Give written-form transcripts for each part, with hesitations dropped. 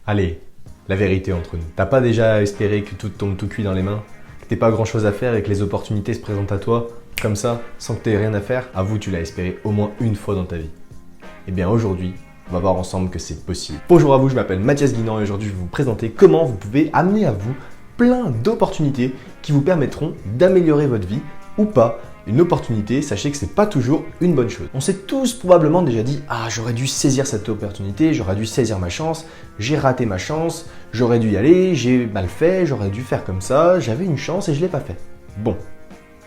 Allez, la vérité entre nous. T'as pas déjà espéré que tout te tombe tout cuit dans les mains? Que t'aies pas grand chose à faire et que les opportunités se présentent à toi, comme ça, sans que t'aies rien à faire? Avoue, tu l'as espéré au moins une fois dans ta vie. Eh bien aujourd'hui, on va voir ensemble que c'est possible. Bonjour à vous, je m'appelle Mathias Guinan et aujourd'hui je vais vous présenter comment vous pouvez amener à vous plein d'opportunités qui vous permettront d'améliorer votre vie ou pas. Une opportunité, sachez que c'est pas toujours une bonne chose. On s'est tous probablement déjà dit « Ah, j'aurais dû saisir cette opportunité, j'aurais dû saisir ma chance, j'ai raté ma chance, j'aurais dû y aller, j'ai mal fait, j'aurais dû faire comme ça, j'avais une chance et je l'ai pas fait. » Bon,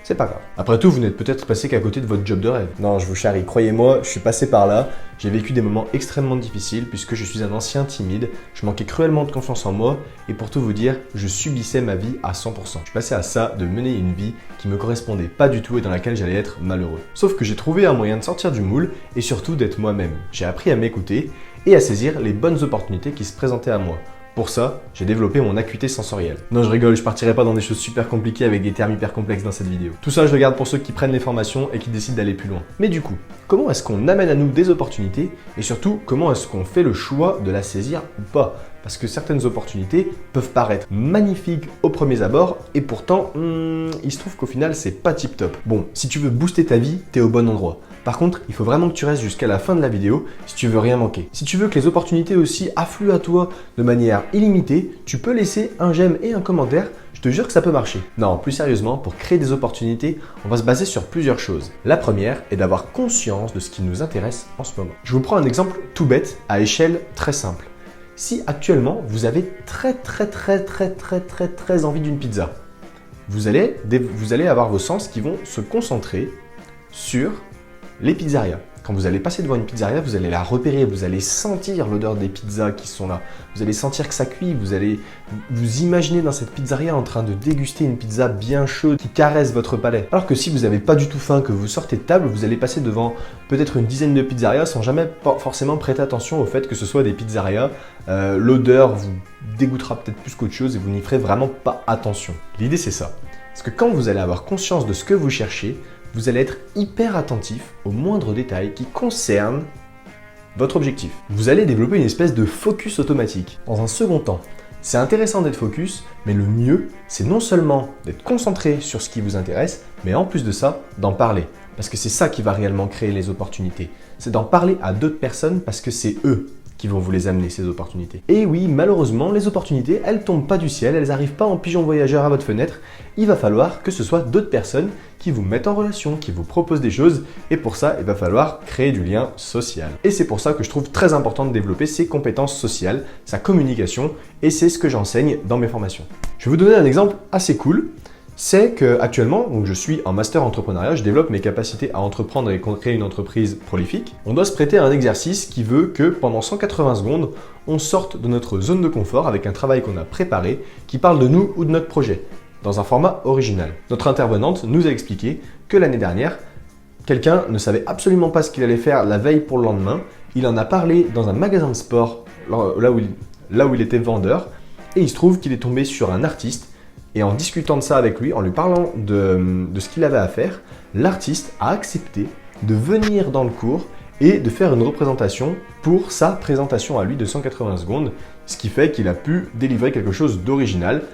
c'est pas grave. Après tout, vous n'êtes peut-être passé qu'à côté de votre job de rêve. Non, je vous charrie, croyez-moi, je suis passé par là. J'ai vécu des moments extrêmement difficiles puisque je suis un ancien timide, je manquais cruellement de confiance en moi et pour tout vous dire, je subissais ma vie à 100%. Je suis passé à ça de mener une vie qui me correspondait pas du tout et dans laquelle j'allais être malheureux. Sauf que j'ai trouvé un moyen de sortir du moule et surtout d'être moi-même. J'ai appris à m'écouter et à saisir les bonnes opportunités qui se présentaient à moi. Pour ça, j'ai développé mon acuité sensorielle. Non, je rigole, je partirai pas dans des choses super compliquées avec des termes hyper complexes dans cette vidéo. Tout ça, je le garde pour ceux qui prennent les formations et qui décident d'aller plus loin. Mais du coup, comment est-ce qu'on amène à nous des opportunités et surtout, comment est-ce qu'on fait le choix de la saisir ou pas? Parce que certaines opportunités peuvent paraître magnifiques au premier abord et pourtant, il se trouve qu'au final, c'est pas tip top. Bon, si tu veux booster ta vie, t'es au bon endroit. Par contre, il faut vraiment que tu restes jusqu'à la fin de la vidéo si tu veux rien manquer. Si tu veux que les opportunités aussi affluent à toi de manière illimitée, tu peux laisser un j'aime et un commentaire. Je te jure que ça peut marcher. Non, plus sérieusement, pour créer des opportunités, on va se baser sur plusieurs choses. La première est d'avoir conscience de ce qui nous intéresse en ce moment. Je vous prends un exemple tout bête à échelle très simple. Si actuellement, vous avez très envie d'une pizza, vous allez avoir vos sens qui vont se concentrer sur les pizzerias. Quand vous allez passer devant une pizzeria, vous allez la repérer, vous allez sentir l'odeur des pizzas qui sont là. Vous allez sentir que ça cuit, vous allez vous imaginer dans cette pizzeria en train de déguster une pizza bien chaude qui caresse votre palais. Alors que si vous n'avez pas du tout faim, que vous sortez de table, vous allez passer devant peut-être une dizaine de pizzerias sans jamais forcément prêter attention au fait que ce soit des pizzerias. L'odeur vous dégoûtera peut-être plus qu'autre chose et vous n'y ferez vraiment pas attention. L'idée c'est ça. Parce que quand vous allez avoir conscience de ce que vous cherchez, vous allez être hyper attentif aux moindres détails qui concernent votre objectif. Vous allez développer une espèce de focus automatique. Dans un second temps, c'est intéressant d'être focus, mais le mieux, c'est non seulement d'être concentré sur ce qui vous intéresse, mais en plus de ça, d'en parler. Parce que c'est ça qui va réellement créer les opportunités. C'est d'en parler à d'autres personnes parce que c'est eux qui vont vous les amener, ces opportunités. Et oui, malheureusement, les opportunités, elles tombent pas du ciel, elles n'arrivent pas en pigeon voyageur à votre fenêtre. Il va falloir que ce soit d'autres personnes qui vous mettent en relation, qui vous proposent des choses, et pour ça, il va falloir créer du lien social. Et c'est pour ça que je trouve très important de développer ses compétences sociales, sa communication, et c'est ce que j'enseigne dans mes formations. Je vais vous donner un exemple assez cool. C'est qu'actuellement, je suis en master entrepreneuriat, je développe mes capacités à entreprendre et créer une entreprise prolifique. On doit se prêter à un exercice qui veut que pendant 180 secondes, on sorte de notre zone de confort avec un travail qu'on a préparé qui parle de nous ou de notre projet, dans un format original. Notre intervenante nous a expliqué que l'année dernière, quelqu'un ne savait absolument pas ce qu'il allait faire la veille pour le lendemain. Il en a parlé dans un magasin de sport, là où il était vendeur, et il se trouve qu'il est tombé sur un artiste. Et en discutant de ça avec lui, en lui parlant de ce qu'il avait à faire, l'artiste a accepté de venir dans le cours et de faire une représentation pour sa présentation à lui de 180 secondes, ce qui fait qu'il a pu délivrer quelque chose d'original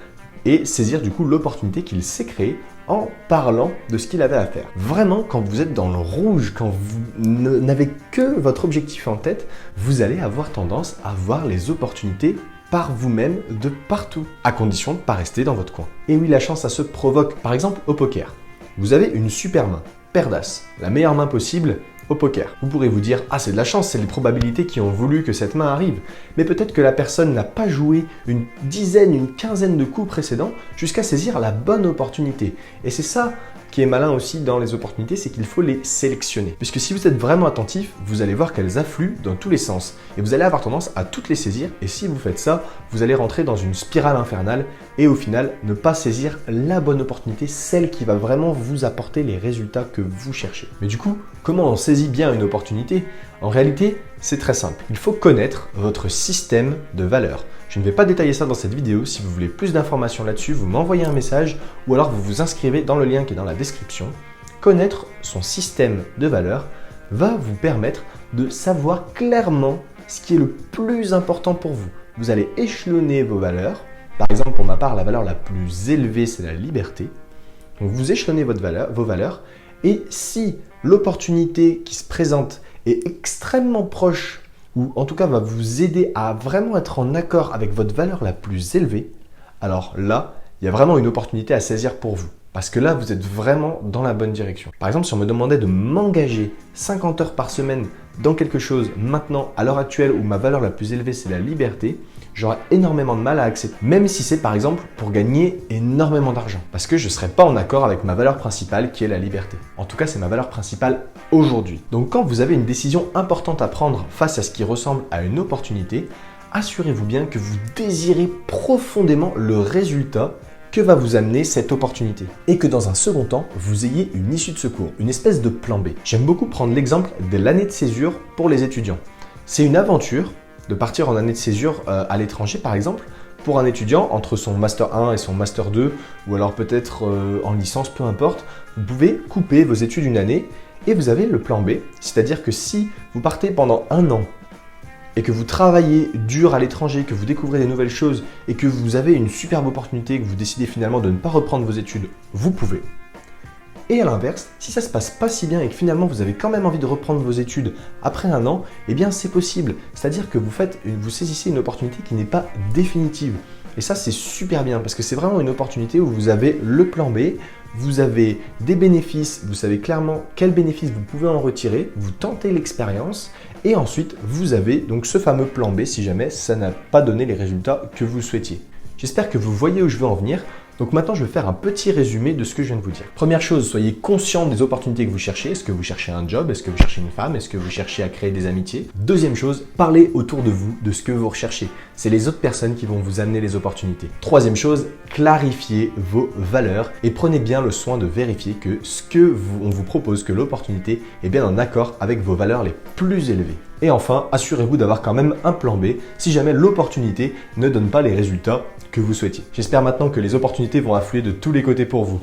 et saisir du coup l'opportunité qu'il s'est créée en parlant de ce qu'il avait à faire. Vraiment, quand vous êtes dans le rouge, quand vous n'avez que votre objectif en tête, vous allez avoir tendance à voir les opportunités par vous-même de partout, à condition de ne pas rester dans votre coin. Et oui, la chance, ça se provoque. Par exemple, au poker. Vous avez une super main, paire d'as, la meilleure main possible au poker. Vous pourrez vous dire « Ah, c'est de la chance, c'est les probabilités qui ont voulu que cette main arrive. » Mais peut-être que la personne n'a pas joué une dizaine, une quinzaine de coups précédents jusqu'à saisir la bonne opportunité. Et c'est ça qui est malin aussi dans les opportunités, c'est qu'il faut les sélectionner. Puisque si vous êtes vraiment attentif, vous allez voir qu'elles affluent dans tous les sens. Et vous allez avoir tendance à toutes les saisir. Et si vous faites ça, vous allez rentrer dans une spirale infernale et au final, ne pas saisir la bonne opportunité, celle qui va vraiment vous apporter les résultats que vous cherchez. Mais du coup, comment on saisit bien une opportunité? En réalité, c'est très simple. Il faut connaître votre système de valeurs. Je ne vais pas détailler ça dans cette vidéo. Si vous voulez plus d'informations là-dessus, vous m'envoyez un message ou alors vous vous inscrivez dans le lien qui est dans la description. Connaître son système de valeurs va vous permettre de savoir clairement ce qui est le plus important pour vous. vous allez échelonner vos valeurs. Par exemple, pour ma part, la valeur la plus élevée, c'est la liberté. Donc vous échelonnez vos valeurs et si l'opportunité qui se présente est extrêmement proche ou en tout cas va vous aider à vraiment être en accord avec votre valeur la plus élevée, alors là, il y a vraiment une opportunité à saisir pour vous. Parce que là, vous êtes vraiment dans la bonne direction. Par exemple, si on me demandait de m'engager 50 heures par semaine dans quelque chose maintenant, à l'heure actuelle où ma valeur la plus élevée, c'est la liberté, j'aurais énormément de mal à accepter. Même si c'est par exemple pour gagner énormément d'argent. Parce que je ne serais pas en accord avec ma valeur principale qui est la liberté. En tout cas, c'est ma valeur principale aujourd'hui. Donc quand vous avez une décision importante à prendre face à ce qui ressemble à une opportunité, assurez-vous bien que vous désirez profondément le résultat que va vous amener cette opportunité. Et que dans un second temps, vous ayez une issue de secours, une espèce de plan B. J'aime beaucoup prendre l'exemple de l'année de césure pour les étudiants. C'est une aventure de partir en année de césure à l'étranger par exemple, pour un étudiant entre son Master 1 et son Master 2, ou alors peut-être en licence, peu importe, vous pouvez couper vos études une année et vous avez le plan B, c'est-à-dire que si vous partez pendant un an et que vous travaillez dur à l'étranger, que vous découvrez des nouvelles choses et que vous avez une superbe opportunité, que vous décidez finalement de ne pas reprendre vos études, vous pouvez. Et à l'inverse, si ça se passe pas si bien et que finalement vous avez quand même envie de reprendre vos études après un an, eh bien c'est possible. C'est-à-dire que vous saisissez une opportunité qui n'est pas définitive. Et ça c'est super bien parce que c'est vraiment une opportunité où vous avez le plan B, vous avez des bénéfices, vous savez clairement quels bénéfices vous pouvez en retirer, vous tentez l'expérience et ensuite vous avez donc ce fameux plan B si jamais ça n'a pas donné les résultats que vous souhaitiez. J'espère que vous voyez où je veux en venir. Donc maintenant, je vais faire un petit résumé de ce que je viens de vous dire. Première chose, soyez conscient des opportunités que vous cherchez. Est-ce que vous cherchez un job? Est-ce que vous cherchez une femme? Est-ce que vous cherchez à créer des amitiés? Deuxième chose, parlez autour de vous de ce que vous recherchez. C'est les autres personnes qui vont vous amener les opportunités. Troisième chose, clarifiez vos valeurs et prenez bien le soin de vérifier que on vous propose, que l'opportunité est bien en accord avec vos valeurs les plus élevées. Et enfin, assurez-vous d'avoir quand même un plan B si jamais l'opportunité ne donne pas les résultats que vous souhaitiez. J'espère maintenant que les opportunités vont affluer de tous les côtés pour vous.